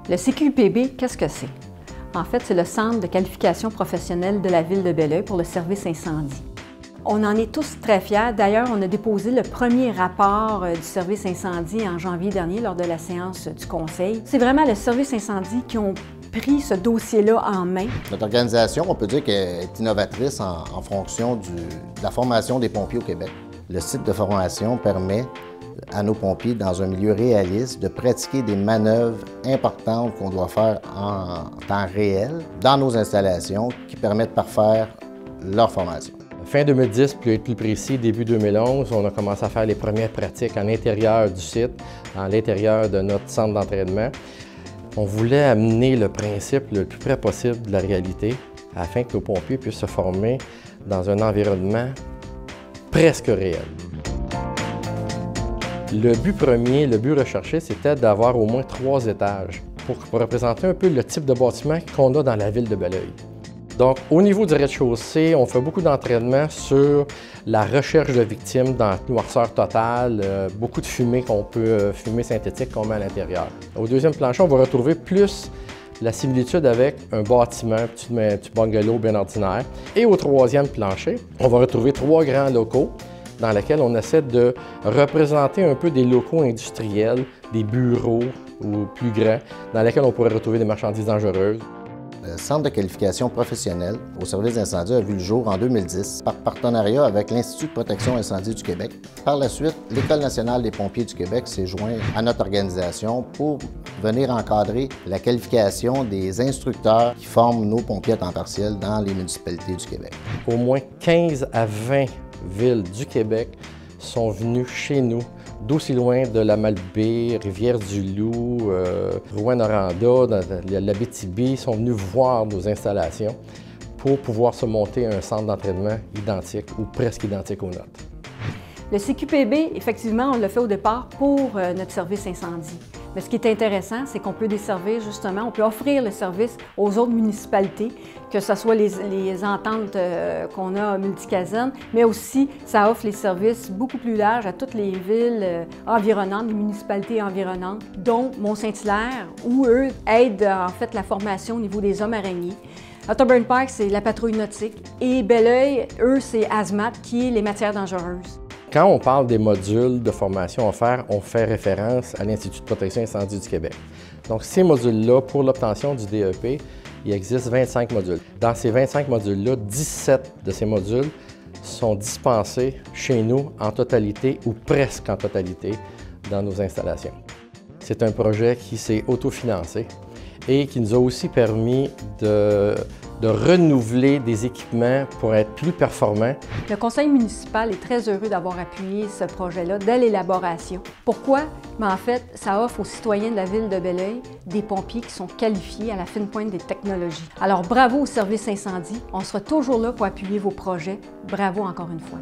Le CQUPB, qu'est-ce que c'est? En fait, c'est le Centre de qualification professionnelle de la Ville de Belleuil pour le service incendie. On en est tous très fiers. D'ailleurs, on a déposé le premier rapport du service incendie en janvier dernier lors de la séance du Conseil. C'est vraiment le service incendie qui ont pris ce dossier-là en main. Notre organisation, on peut dire qu'elle est innovatrice en fonction de la formation des pompiers au Québec. Le site de formation permet à nos pompiers, dans un milieu réaliste, de pratiquer des manœuvres importantes qu'on doit faire en temps réel dans nos installations qui permettent de parfaire leur formation. Fin 2010, pour être plus précis, début 2011, on a commencé à faire les premières pratiques à l'intérieur du site, à l'intérieur de notre centre d'entraînement. On voulait amener le principe le plus près possible de la réalité afin que nos pompiers puissent se former dans un environnement presque réel. Le but premier, le but recherché, c'était d'avoir au moins 3 étages pour représenter un peu le type de bâtiment qu'on a dans la ville de Belleuil. Donc, au niveau du rez-de-chaussée, on fait beaucoup d'entraînement sur la recherche de victimes dans la noirceur totale, beaucoup de fumée fumée synthétique qu'on met à l'intérieur. Au deuxième plancher, on va retrouver plus la similitude avec un bâtiment, un petit bungalow bien ordinaire. Et au troisième plancher, on va retrouver 3 grands locaux dans lesquels on essaie de représenter un peu des locaux industriels, des bureaux ou plus grands, dans lesquels on pourrait retrouver des marchandises dangereuses. Le Centre de qualification professionnelle au service d'incendie a vu le jour en 2010 par partenariat avec l'Institut de protection incendie du Québec. Par la suite, l'École nationale des pompiers du Québec s'est joint à notre organisation pour venir encadrer la qualification des instructeurs qui forment nos pompiers à temps partiel dans les municipalités du Québec. Au moins 15 à 20 villes du Québec sont venues chez nous, d'aussi loin de la Malbaie, Rivière-du-Loup, Rouyn-Noranda, l'Abitibi, sont venus voir nos installations pour pouvoir se monter un centre d'entraînement identique ou presque identique aux nôtres. Le CQUPB, effectivement, on l'a fait au départ pour notre service incendie. Mais ce qui est intéressant, c'est qu'on peut desservir justement, on peut offrir le service aux autres municipalités, que ce soit les ententes qu'on a à Multicasernes, mais aussi ça offre les services beaucoup plus larges à toutes les villes environnantes, les municipalités environnantes, dont Mont-Saint-Hilaire, où eux aident en fait la formation au niveau des hommes araignées. Otterburn Park, c'est la patrouille nautique, et Belleuil, eux, c'est ASMAT, qui est les matières dangereuses. Quand on parle des modules de formation offerts, on fait référence à l'Institut de protection incendie du Québec. Donc, ces modules-là, pour l'obtention du DEP, il existe 25 modules. Dans ces 25 modules-là, 17 de ces modules sont dispensés chez nous en totalité ou presque en totalité dans nos installations. C'est un projet qui s'est autofinancé et qui nous a aussi permis de renouveler des équipements pour être plus performants. Le conseil municipal est très heureux d'avoir appuyé ce projet-là dès l'élaboration. Pourquoi? Mais en fait, ça offre aux citoyens de la ville de Belleuil des pompiers qui sont qualifiés à la fine pointe des technologies. Alors bravo au service incendie, on sera toujours là pour appuyer vos projets. Bravo encore une fois.